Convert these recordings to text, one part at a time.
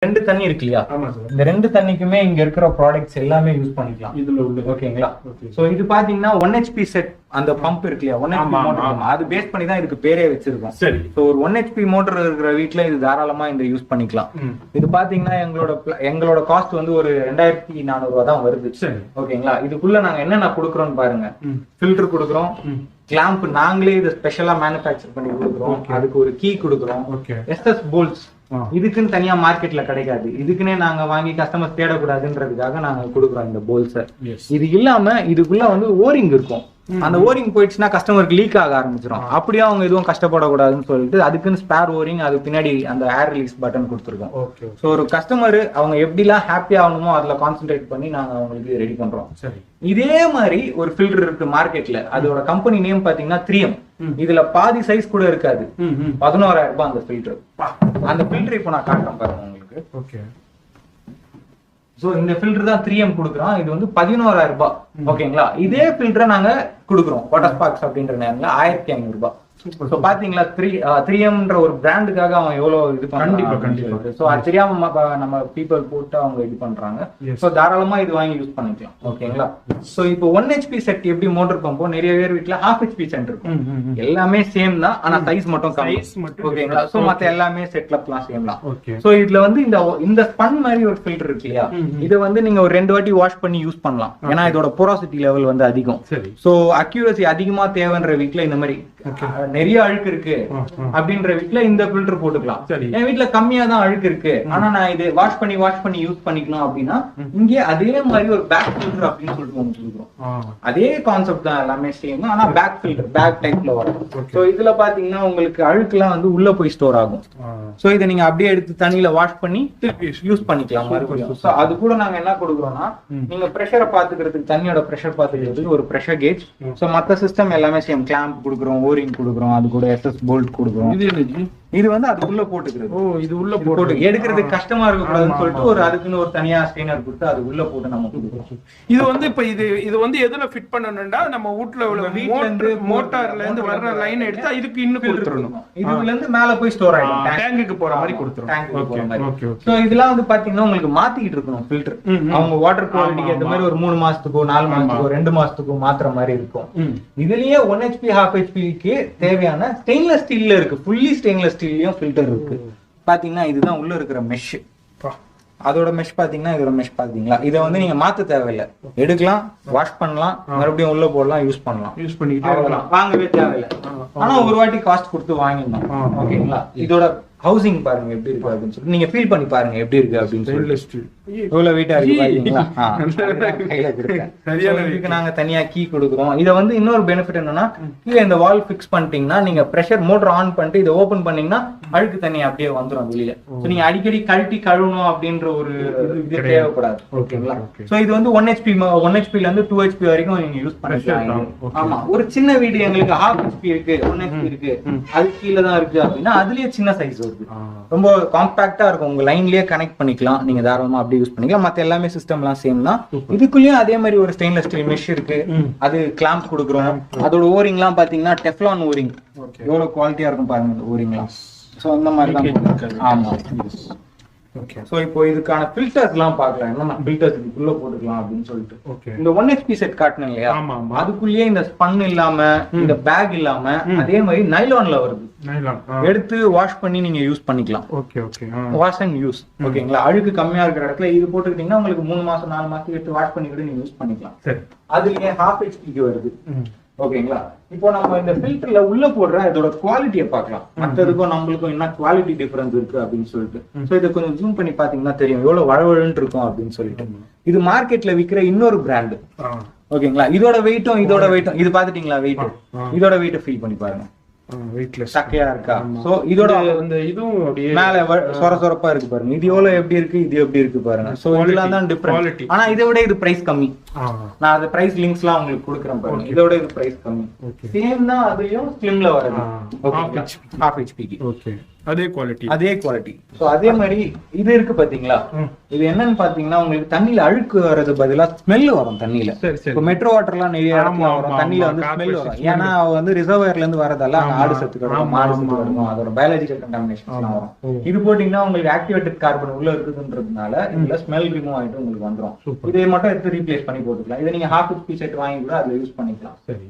ரெண்டு தண்ணி இருக்கு இல்லையா, இந்த ரெண்டு தண்ணிக்குமே இங்க இருக்கிற ப்ராடக்ட்ஸ் எல்லாமே யூஸ் பண்ணிக்கலாம் இதுல உள்ள. ஓகேங்களா? சோ இது பாத்தீங்கன்னா 1 HP செட் அந்த பம்ப் இருக்கு இல்லையா, 1 HP மோட்டர், அது பேஸ் பண்ணி தான் இதுக்கு பேரே வச்சிருக்கோம். சரி. சோ ஒரு 1 HP மோட்டர் இருக்கிற வீட்ல இது தாராளமா இந்த யூஸ் பண்ணிக்கலாம். இது பாத்தீங்கன்னா எங்களோட காஸ்ட் வந்து ஒரு 2400 ரூபாய் தான் வருது. சரி. ஓகேங்களா? இதுக்குள்ள நாங்க என்னென்ன கொடுக்குறோம்னு பாருங்க. ஃபில்டர் கொடுக்குறோம், கிளாம்ப் நாங்களே இதை ஸ்பெஷலா மேனுஃபேக்சர் பண்ணி கொடுக்குறோம், அதுக்கு ஒரு கீ கொடுக்குறோம், SS போல்ட்ஸ் இதுக்குன்னு தனியா மார்க்கெட்ல கிடைக்காது, இதுக்குன்னே நாங்க வாங்கி கஸ்டமர் தேடக்கூடாதுன்றதுக்காக நாங்க கொடுக்குறோம் இந்த போல்ட்ஸை. இது இல்லாம இதுக்குள்ள வந்து ஓரிங் இருக்கும், அந்த ஓரிங் போயிடுச்சுன்னா கஸ்டமருக்கு லீக் ஆக ஆரம்பிச்சிடும். அப்படியே அவங்க எதுவும் கஷ்டப்படக்கூடாதுன்னு சொல்லிட்டு அதுக்குன்னு ஸ்பேர் ஓரிங், அது பின்னாடி அந்த ஏர் ரிலீஸ் பட்டன் கொடுத்துருக்கோம். ஸோ ஒரு கஸ்டமர் அவங்க எப்படிலாம் ஹாப்பி ஆகணுமோ அதுல கான்சென்ட்ரேட் பண்ணி நாங்க அவங்களுக்கு ரெடி பண்றோம். இதே மாதிரி ஒரு ஃபில்டர் இருக்கு மார்க்கெட்ல, அதோட கம்பெனி நேம் பாத்தீங்கன்னா 3M. இதுல பாதி சைஸ் கூட இருக்காது, 11,000 ரூபாய் அந்த ஃபில்டர். அந்த ஃபில்டர் இப்போ நான் காட்டுறேன் பாருங்க உங்களுக்கு. ஓகே. சோ இந்த ஃபில்டர் தான் 3M கொடுக்குறோம், இது வந்து 11,000 ரூபாய். ஓகேங்களா? இதே ஃபில்டரை நாங்க கொடுக்குறோம் வாட்டர் ஸ்பார்க்ஸ் அப்படின்ற நேரத்துல 1500 ரூபாய். சோ பாத்தீங்களா 3Mன்ற ஒரு பிராண்டுக்காக அவன் எவ்வளவு இது பண்றாங்க. சோ அது தெரியாம நம்ம பீப்பிள் போட்டு அவங்க இது பண்றாங்க. சோ தாராளமா இது வாங்கி யூஸ் பண்ணிக்கலாம். ஓகேங்களா? சோ இப்போ 1 HP செட் எப்படி மோட்டர் பம்போ நிறைய பேர் வீட்ல 1/2 HP செட் இருக்கும், எல்லாமே சேம் தான், ஆனா சைஸ் மட்டும் கம்மி. ஓகேங்களா? சோ மத்த எல்லாமே செட்லப்லாம் சேம் தான். சோ இதுல வந்து இந்த ஸ்பன் மாதிரி ஒரு ஃபில்டர் இருக்கு இல்லையா, இத வந்து நீங்க ஒரு 2 வாட்டி வாஷ் பண்ணி யூஸ் பண்ணலாம். ஏன்னா இதோட போரோசிட்டி லெவல் வந்து அதிகம். சோ அக்யூரசி அதிகமா தேவைன்ற வீட்ல இந்த மாதிரி நிறைய அழுக்கு இருக்கு அப்படின்ற வீட்ல இந்த ஃபில்டர் போட்டுக்கலாம். என் வீட்ல கம்மியா தான் அழுக்கு இருக்கு, ஆனா நான் இது வாஷ் பண்ணி யூஸ் பண்ணிக்கலாம் அப்படின்னா இங்கே அதே மாதிரி ஒரு பேக் ஃபில்டர் அப்படின்னு சொல்லிட்டு ஒன்று கொடுக்குறோம். அதே கான்செப்ட் தான், எல்லாமே சேம், ஆனா பேக் ஃபில்டர் பேக் டைப்ல வரும். சோ இதுல பாத்தீங்கன்னா உங்களுக்கு அழுக்குலாம் வந்து உள்ள போய் ஸ்டோர் ஆகும். சோ இதை நீங்க அப்படியே எடுத்து தண்ணியில வாஷ் பண்ணி யூஸ் பண்ணிக்கலாம் மறுபடியும். சோ அது கூட நாங்க என்ன கொடுக்குறோம்னா, நீங்க பிரஷரை பாத்துக்கிறதுக்கு, தண்ணியோட பிரஷர் பாத்துக்கிறதுக்கு ஒரு பிரஷர் கேஜ். சோ மத்த சிஸ்டம் எல்லாமே சேம், கிளாம்ப் கொடுக்குறோம், ஓரிங் கொடுக்குறோம், அது கூட SS போல்ட் கொடுக்குறோம். இது வந்து அதுக்குள்ள போட்டுக்கிறது. ஓ, இது உள்ள போட்டு எடுக்கிறதுக்கு கஷ்டமா இருக்க கூடாதுன்னு சொல்லிட்டு ஒரு அதுக்குன்னு ஒரு தனியா ஸ்ட்ரெயினர் கொடுத்து அது உள்ள போட்டு நம்ம கொடுக்குறோம். இது வந்து இப்ப இது வந்து எதுல ஃபிட் பண்ணணும்னா, நம்ம வீட்ல உள்ள மோட்டார்ல இருந்து வர்ற லைன் எடுத்து இதுக்கு இன்னும் கொடுத்துறணும். இதுல இருந்து மேல போய் ஸ்டோர் ஆயிடும், டேங்குக்கு போற மாதிரி கொடுத்துறோம். சோ இதெல்லாம் வந்து பாத்தீங்கன்னா உங்களுக்கு மாத்திக்கிட்டு இருக்கணும் ஃபில்டர். அவங்க வாட்டர் குவாலிட்டிக்கு அந்த மாதிரி ஒரு 3 மாசத்துக்கோ 4 மாசத்துக்கோ 2 மாசத்துக்கோ மாத்துற மாதிரி இருக்கும். இதுலயே 1 HP 1/2 HP க்கு தேவையான ஸ்டெயின்லெஸ் ஸ்டீல்ல இருக்கு, ஃபுல்லி ஸ்டெயின்லெஸ் ஸ்டீல்லயும் ஃபில்டர் இருக்கு. பாத்தீங்கன்னா இதுதான் உள்ள இருக்கிற மெஷ். அதோட மெஷ் பாத்தீங்கன்னா இதோட மெஷ் பாத்தீங்களா, இதை வந்து நீங்க மாத்த தேவையில்லை, எடுக்கலாம், வாஷ் பண்ணலாம், மறுபடியும் உள்ள போடலாம், யூஸ் பண்ணலாம், யூஸ் பண்ணிக்கிட்டு வாங்கவே தேவையில்லை. ஆனா ஒரு வாட்டி காஸ்ட் கொடுத்து வாங்கிடணும். ஓகேங்களா? இதோட ஹவுசிங் பாருங்க எப்படி இருக்கு அப்படின்னு சொல்லிட்டு நீங்க ஃபீல் பண்ணி பாருங்க எப்படி இருக்கு அப்படின்னு சொல்லிட்டு. இவ்வளவு வெயிட்டா இருக்கு பாத்தீங்களா? கையில கொடுத்தேன். இதுக்கு நாங்க தனியா கீ கொடுக்குறோம். இதை வந்து இன்னொரு பெனிஃபிட் என்னன்னா, கீழே இந்த வால் பிக்ஸ் பண்ணிட்டீங்கன்னா நீங்க பிரஷர் மோட்டர் ஆன் பண்ணிட்டு இதை ஓபன் பண்ணீங்கன்னா அழுக்கு தண்ணி அப்படியே வந்துடும் வெளியில. நீங்க அடிக்கடி கழட்டி கழுவணும் அப்படின்ற ஒரு இது தேவைப்படாது. ஓகேங்களா? சோ இது வந்து 1 HP ல இருந்து 2 HP வரைக்கும் நீங்க யூஸ் பண்ணிக்கலாம். ஆமா, ஒரு சின்ன வீடு எங்களுக்கு 1/2 HP இருக்கு, 1 HP இருக்கு, அது கீழே தான் இருக்கு அப்படின்னா அதுலயே சின்ன சைஸ் ரொம்ப காம்பாக்டா இருக்கும், உங்க லைன்லயே கனெக்ட் பண்ணிக்கலாம், நீங்க தாராளமா அப்படியே யூஸ் பண்ணிக்கலாம். மத்த எல்லாமே சிஸ்டம் எல்லாம் சேம் தான். இதுக்குள்ளேயும் அதே மாதிரி ஒரு ஸ்டெயின்லெஸ் ஸ்டீல் மெஷ் இருக்கு, அது கிளாம்ப் கொடுக்குறோம். அதோட ஓரிங் எல்லாம் பாத்தீங்கன்னா டெஃப்லான் ஓரிங், எவ்வளவு குவாலிட்டியா இருக்கும் பாருங்க இந்த ஓரிங் எல்லாம். சோ அந்த மாதிரி தான். ஆமா. ஓகே. சோ இப்போ இதுக்கான ஃபில்டர்ஸ் எல்லாம் பார்க்கலாம், என்னன்னா ஃபில்டர்ஸ் இதுக்குள்ள போட்டுக்கலாம் அப்படின்னு சொல்லிட்டு. இந்த 1 HP செட் காட்டணும் இல்லையா, அதுக்குள்ளேயே இந்த ஸ்பன் இல்லாம இந்த பேக் இல்லாம அதே மாதிரி நைலான்ல வருது, எடுத்து வாஷ் பண்ணி நீங்க யூஸ் பண்ணிக்கலாம். Okay okay. Wash and use. ஓகேங்களா? அழுக்கு கம்மியா இருக்கிற இடத்துல இது போட்டுக்கிட்டீங்கன்னா உங்களுக்கு 3 மாசம் 4 மாசத்துக்கு எடுத்து வாஷ் பண்ணி கூட நீங்க யூஸ் பண்ணிக்கலாம். சரி. அதுலயே 1/2 HP க்கு வருது. ஓகேங்களா? இப்போ நம்ம இந்த ஃபில்டர்ல உள்ள போடுற இதோட குவாலிட்டியை பார்க்கலாம், மற்றதுக்கும் நம்மளுக்கும் என்ன குவாலிட்டி டிஃபரன்ஸ் இருக்கு அப்படின்னு சொல்லிட்டு. சோ இதை கொஞ்சம் ஜூம் பண்ணி பாத்தீங்கன்னா தெரியும் எவ்வளவு வழவழன்னு இருக்கும் அப்படின்னு சொல்லிட்டு. இது மார்க்கெட்ல விற்கிற இன்னொரு பிராண்டு. ஓகேங்களா? இதோட வெயிட்டும் இது பாத்துட்டீங்களா வெயிட், இதோட வெயிட் ஃபீல் பண்ணி பாருங்க, சக்கையா இருக்கா. சோ இதோட இந்த இதுவும் அப்படியே மேல சொரசொரப்பா இருக்கு பாருங்க, இது எவ்வளவு எப்படி இருக்கு, இது எப்படி இருக்கு பாருங்க. சோ இதெல்லாம் தான் டிஃபரண்ட். ஆனா இதை விட இது பிரைஸ் கம்மி. நான் அந்த பிரைஸ் லிங்க்ஸ் எல்லாம் உங்களுக்கு கொடுக்குறேன் பாருங்க, இதோட இது பிரைஸ் கம்மி. சேம் தான், அதுலயும் ஸ்லிம்ல வருது. 1/2 HP க்கு. ஓகே. அதே குவாலிட்டி. சோ அதே மாதிரி இது இருக்கு பாத்தீங்களா, இது என்னன்னு பாத்தீங்கன்னா உங்களுக்கு தண்ணியில அழுக்கு வர்றது பதிலா ஸ்மெல் வரும் தண்ணியில. இப்போ மெட்ரோ வாட்டர் எல்லாம் நிறைய இடத்துல வரும், தண்ணியில வந்து ஸ்மெல் வரும். ஏன்னா வந்து ரிசர்வயர்ல இருந்து வரதால ஆடு சத்து கிடைக்கும், மாடு சத்து கிடைக்கும், அதோட பயாலஜிக்கல் கண்டாமினேஷன் வரும். இது போட்டீங்கன்னா உங்களுக்கு ஆக்டிவேட்டட் கார்பன் உள்ள இருக்குதுன்றதுனால இதுல ஸ்மெல் ரிமூவ் ஆயிட்டு உங்களுக்கு வந்துடும். இதை மட்டும் எடுத்து ரீப்ளேஸ் பண்ணி போட்டுக்கலாம். இதை நீங்க ஹாஃப் HP செட் வாங்கி கூட அதுல யூஸ் பண்ணிக்கலாம்.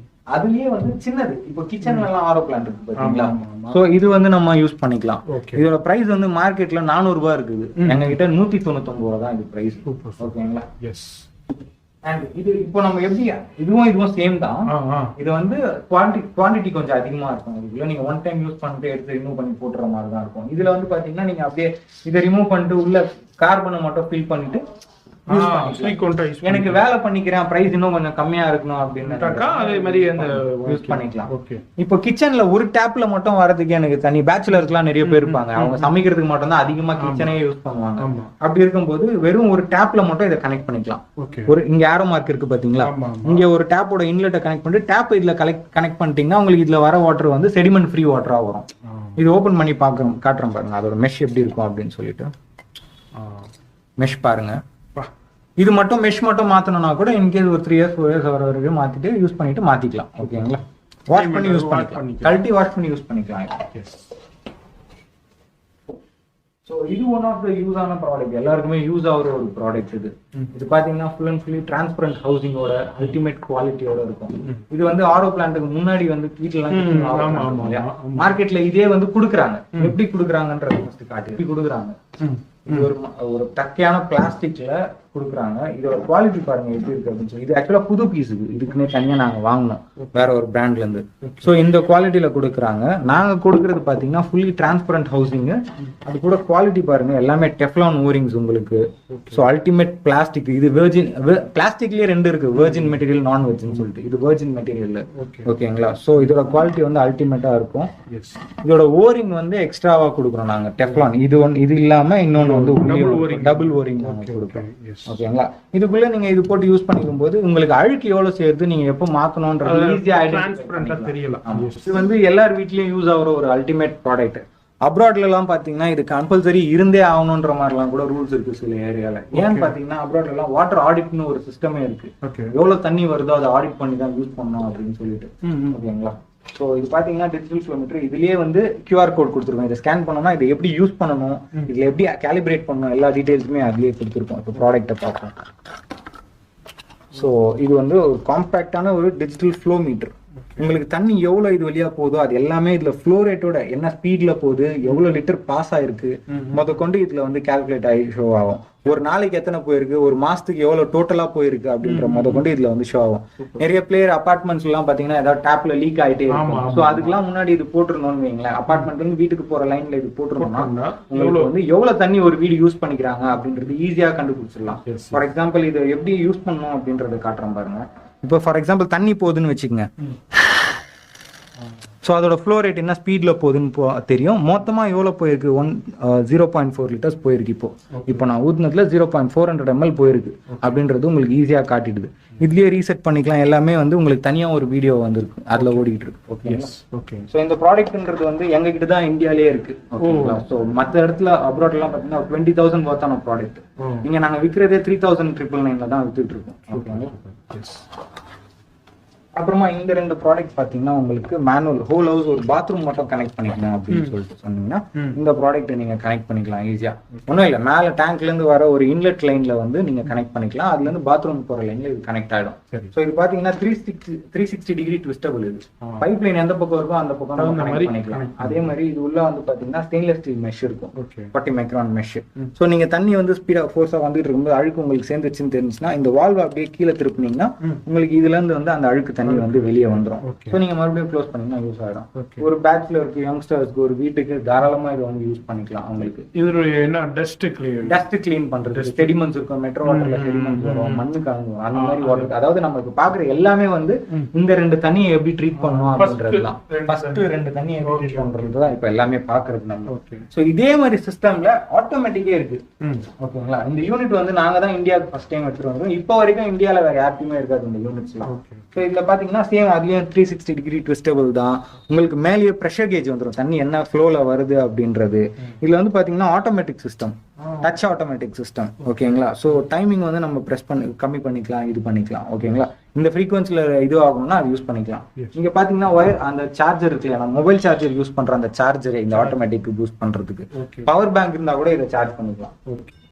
அதுலயே வந்து சின்னது இப்போ கிச்சன்ல எல்லாம் ஆரோ பிளான்ட் இருக்கு பாத்தீங்களா, சோ இது வந்து நம்ம யூஸ் பண்ணிக்கலாம். இதோட பிரைஸ் வந்து மார்க்கெட்ல 400 ரூபாய் இருக்குது, எங்க கிட்ட 199 ரூபாய் தான் இது பிரைஸ். ஓகேங்களா? எஸ். அண்ட் இது இப்போ நம்ம எப்படி இதுவும் சேம் தான். இது வந்து குவாண்டிட்டி கொஞ்சம் அதிகமா இருக்கும். இதுல நீங்க ஒன் டைம் யூஸ் பண்ணிட்டு எடுத்து ரிமூவ் பண்ணி போட்டுற மாதிரி தான் இருக்கும். இதுல வந்து பாத்தீங்கன்னா நீங்க அப்படியே இதை ரிமூவ் பண்ணிட்டு உள்ள கார்பனை மட்டும் ஃபில் பண்ணிட்டு எனக்கு வேலை பண்ணிக்கிறேன், பிரைஸ் இன்னும் கொஞ்சம் கம்மியா இருக்கணும் அப்படின்னு அதே மாதிரி யூஸ் பண்ணிக்கலாம். இப்போ கிச்சன்ல ஒரு டேப்ல மட்டும் வரதுக்கு எனக்கு தனி பேச்சுலர்ஸ் எல்லாம் நிறைய பேர் இருப்பாங்க, அவங்க சமைக்கிறதுக்கு மட்டும் தான் அதிகமா கிச்சனே யூஸ் பண்ணுவாங்க. அப்படி இருக்கும்போது வெறும் ஒரு டேப்ல மட்டும் இதை கனெக்ட் பண்ணிக்கலாம். ஒரு இங்க ஏரோ மார்க் இருக்கு பாத்தீங்களா, இங்க ஒரு டேப்போட இன்லெட்டை கனெக்ட் பண்ணிட்டு டேப் இதுல கனெக்ட் பண்ணிட்டீங்கன்னா உங்களுக்கு இதுல வர வாட்டர் வந்து செடிமெண்ட் ஃப்ரீ வாட்டரா வரும். இது ஓபன் பண்ணி காட்டுறேன் பாருங்க அதோட மெஷ் எப்படி இருக்கும் அப்படின்னு சொல்லிட்டு. மெஷ் பாருங்க, இது மட்டும் மெஷ் மட்டும் மாத்தணும்னா கூட இன்கேஸ் ஒரு 3 years 4 years வர வரைக்கும் மாத்திட்டு யூஸ் பண்ணிட்டு மாத்திக்கலாம். ஓகேங்களா? வாஷ் பண்ணி யூஸ் பண்ணிக்கலாம், கழட்டி வாஷ் பண்ணி யூஸ் பண்ணிக்கலாம். சோ இது ஒன் ஆஃப் த யூஸ் ஆன ப்ராடக்ட், எல்லாருக்குமே யூஸ் ஆகுற ஒரு ப்ராடக்ட் இது. இது பாத்தீங்கன்னா ஃபுல் அண்ட் ஃபுல்லி டிரான்ஸ்பரண்ட் ஹவுசிங்கோட அல்டிமேட் குவாலிட்டியோட இருக்கும். இது வந்து ஆரோ பிளான்ட்டுக்கு முன்னாடி வந்து வீட்டுல மார்க்கெட்ல இதே வந்து குடுக்குறாங்க. எப்படி குடுக்குறாங்கன்றது ஃபர்ஸ்ட் காட்டு. எப்படி குடுக்குறாங்க, இது ஒரு தக்கையான பிளாஸ்டிக்ல குடுக்குறாங்க. இதோட குவாலிட்டி பாருங்க எப்படி இருக்கு அப்படின்னு சொல்லி. இது ஆக்சுவலா புது பீஸ், இதுக்குன்னே தனியா நாங்க வாங்கினோம் வேற ஒரு பிராண்ட்ல இருந்து. சோ இந்த குவாலிட்டியில குடுக்குறாங்க. நாங்க கொடுக்கறது பாத்தீங்கன்னா ஃபுல்லி டிரான்ஸ்பரண்ட் ஹவுசிங். அது கூட குவாலிட்டி பாருங்க, எல்லாமே டெஃப்லான் ஓரிங்ஸ் உங்களுக்கு. So ultimate plastic. இது வெர்ஜின் பிளாஸ்டிக்லயே 2 இருக்கு, வெர்ஜின் மெட்டீரியல், நான் வெர்ஜின் சொல்லிட்டு. இது வெர்ஜின் மெட்டீரியல். ஓகேங்களா? சோ இதோட குவாலிட்டி வந்து அல்டிமேட்டா இருக்கும். இதோட ஓரிங் வந்து எக்ஸ்ட்ராவா கொடுக்குறோம் நாங்க, டெஃப்லான். இது இல்லாம இன்னொன்னு வந்து டபுள் ஓரிங் கொடுக்குறோம். ஓகேங்களா? இதுக்குள்ள நீங்க இது போட்டு யூஸ் பண்ணிக்கும் போது உங்களுக்கு அழுக்கு எவ்வளவு சேர்த்து நீங்க எப்ப மாத்தணும்ன்றது ஈஸியா தெரியலாம். இது வந்து எல்லார் வீட்லயும் யூஸ் ஆகுற ஒரு அல்டிமேட் ப்ராடக்ட். அப்ராட்ல எல்லாம் பாத்தீங்கன்னா இது கம்பல்சரி இருந்தே ஆகணும்ன்ற மாதிரி எல்லாம் கூட ரூல்ஸ் இருக்கு சில ஏரியால. ஏன்னு பாத்தீங்கன்னா அப்ராட்ல எல்லாம் வாட்டர் ஆடிட்னு ஒரு சிஸ்டமே இருக்கு. எவ்வளவு தண்ணி வருதோ அதை ஆடிட் பண்ணி தான் யூஸ் பண்ணணும் அப்படின்னு சொல்லிட்டு. ஓகேங்களா? ஸோ இது பாத்தீங்கன்னா டிஜிட்டல் ஃப்ளோமீட்டர். இதுலயே வந்து QR கோட் கொடுத்துருக்கோம். இதை ஸ்கேன் பண்ணோம்னா இதை எப்படி யூஸ் பண்ணணும், இதுல எப்படி கேலிபிரேட் பண்ணணும், எல்லா டீடைல்ஸுமே அதுலயே கொடுத்துருக்கோம். இப்போ ப்ராடக்ட்டை பார்ப்போம். ஸோ இது வந்து ஒரு காம்பேக்டான ஒரு டிஜிட்டல் ஃப்ளோ மீட்டர். உங்களுக்கு தண்ணி எவ்வளவு இது வழியா போதோ அது எல்லாமே இதுல ஃப்ளோ ரேட்டோட என்ன ஸ்பீட்ல போகுது, எவ்வளவு லிட்டர் பாஸ் ஆயிருக்கு கொண்டு இதுல வந்து கால்குலேட் ஆகி ஷோ ஆகும். ஒரு நாளைக்கு எத்தனை போயிருக்கு, ஒரு மாசத்துக்கு எவ்வளவு டோட்டலா போயிருக்கு அப்படின்ற கொண்டு இதுல வந்து ஷோ ஆகும். நிறைய பிளேயர் அபார்ட்மெண்ட்ஸ் எல்லாம் பாத்தீங்கன்னா ஏதாவது டேப்ல லீக் ஆயிட்டே இருக்கும். சோ அதுக்கெல்லாம் முன்னாடி இது போட்டுருந்தோம்னு வைங்களேன், அபார்ட்மெண்ட்ல இருந்து வீட்டுக்கு போற லைன்ல இது போட்டுருந்தோம்னா உங்களுக்கு வந்து எவ்வளவு தண்ணி ஒரு வீடு யூஸ் பண்ணிக்கிறாங்க அப்படின்றது ஈஸியா கண்டுபிடிச்சிடலாம். ஃபார் எக்ஸாம்பிள் இது எப்படி யூஸ் பண்ணணும் அப்படின்றத காட்டுறேன் பாருங்க. இப்போ ஃபார் எக்ஸாம்பிள் தண்ணி போகுதுன்னு வச்சுக்கோங்க. ஸோ அதோட ஃப்ளோ ரேட் என்ன ஸ்பீடில் போகுதுன்னு தெரியும். மொத்தமாக எவ்வளோ போயிருக்கு, 0.4 லிட்டர்ஸ் போயிருக்கு. இப்போ நான் ஊத்துனதுல 0.400 ml போயிருக்கு அப்படின்றது உங்களுக்கு ஈஸியாக காட்டிடுது. இதுலயே ரீசெட் பண்ணிக்கலாம். எல்லாமே வந்து உங்களுக்கு தனியாக ஒரு வீடியோ வந்துருக்கு, அதில் ஓடிக்கிட்டு இருக்கு. ஓகே. ஸோ இந்த ப்ராடக்ட்ன்றது வந்து எங்ககிட்ட தான் இந்தியாலேயே இருக்கு. ஓகேங்களா? ஸோ மற்ற இடத்துல அப்ராட்லாம் பார்த்தீங்கன்னா 20,000 ஒர்த்தான ப்ராடக்ட். நீங்கள் நாங்கள் விற்கிறதே 3,999 தான் வித்துட்டு இருக்கோம். ஓகேங்களா? அப்புறமா இந்த 2 ப்ராடக்ட் பாத்தீங்கன்னா உங்களுக்கு மேனுவல் ஹோல் ஹவுஸ் ஒரு பாத்ரூம் மட்டும் கனெக்ட் பண்ணிக்கலாம் அப்படின்னு சொல்லிட்டு சொன்னீங்கன்னா இந்த ப்ராடக்ட் நீங்க கனெக்ட் பண்ணிக்கலாம் ஈஸியா. ஒன்றும் இல்லை, மேல டேங்க்ல இருந்து வர ஒரு இன்லெட் லைன்ல வந்து நீங்க கனெக்ட் பண்ணிக்கலாம். அதுல இருந்து பாத்ரூம் போற லைன்ல இது கனெக்ட் ஆயிடும். ஸோ இது பாத்தீங்கன்னா 360 டிகிரி ட்விஸ்டபிள். இது பைப் லைன் எந்த பக்கம் இருக்கோ அந்த பக்கம் கனெக்ட் பண்ணிக்கலாம். அதே மாதிரி இது உள்ள வந்து பாத்தீங்கன்னா ஸ்டெயின்லெஸ் ஸ்டீல் மெஷ் இருக்கும், 40 மைக்ரான் மெஷ். ஸோ நீங்க தண்ணி வந்து ஸ்பீடா ஃபோர்ஸா வந்துட்டு இருக்கும்போது அழுக்கு உங்களுக்கு சேர்ந்துச்சுன்னு தெரிஞ்சுன்னா இந்த வால்வ் அப்படியே கீழே திருப்பினீங்கன்னா உங்களுக்கு இதுல இருந்து வந்து அந்த அழுக்கு தண்ணி வந்து வெளியே வந்துடும். ஸோ நீங்க மறுபடியும் க்ளோஸ் பண்ணீங்கன்னா யூஸ் ஆகிடும். ஒரு பேச்சுலருக்கு, யங்ஸ்டர்ஸ்க்கு, ஒரு வீட்டுக்கு தாராளமா இதை வந்து யூஸ் பண்ணிக்கலாம். உங்களுக்கு இது என்ன டஸ்ட் கிளீன் பண்றது, செடிமெண்ட்ஸ் இருக்கும், மெட்ரோ வாட்டர்ல செடிமெண்ட்ஸ் வரும், மண்ணு கலங்கும், அந்த மாதிரி வாட்டர். அதாவது நமக்கு பாக்குற எல்லாமே வந்து இந்த 2 தண்ணியை எப்படி ட்ரீட் பண்ணுவோம் அப்படின்றதுதான். ஃபர்ஸ்ட் 2 தண்ணியை எப்படி ட்ரீட் பண்றதுதான் இப்ப எல்லாமே பாக்குறது நம்ம. ஸோ இதே மாதிரி சிஸ்டம்ல ஆட்டோமேட்டிக்கே இருக்கு. ஓகேங்களா? இந்த யூனிட் வந்து நாங்க தான் இந்தியாவுக்கு ஃபர்ஸ்ட் டைம் எடுத்துட்டு வந்தோம். இப்போ வரைக்கும் இந்தியாவில வேற யாருக்குமே இருக்காது இந்த யூனிட்ஸ்லாம். ஸோ இதில் பார்த்தீங்கன்னா சேம் அதுலேயும் 360 டிகிரி ட்விஸ்டபிள் தான். உங்களுக்கு மேலேயே ப்ரெஷர் கேஜ் வந்துடும், தண்ணி என்ன ஃப்ளோவில் வருது அப்படின்றது. இதில் வந்து பார்த்தீங்கன்னா automatic system, touch automatic system. ஓகேங்களா? ஸோ டைமிங் வந்து நம்ம ப்ரெஸ் பண்ணி கம்மி பண்ணிக்கலாம், இது பண்ணிக்கலாம். ஓகேங்களா? இந்த ஃப்ரீக்வன்சியில் இது ஆகணும்னா அது யூஸ் பண்ணிக்கலாம். இங்கே பார்த்தீங்கன்னா ஒயர் அந்த சார்ஜர் இருக்கு இல்லையா, நம்ம மொபைல் சார்ஜர் யூஸ் பண்ணுற அந்த சார்ஜரை இந்த ஆட்டோமேட்டிக் பூஸ்ட் பண்ணுறதுக்கு. பவர் பேங்க் இருந்தால் கூட இதை சார்ஜ் பண்ணிக்கலாம்.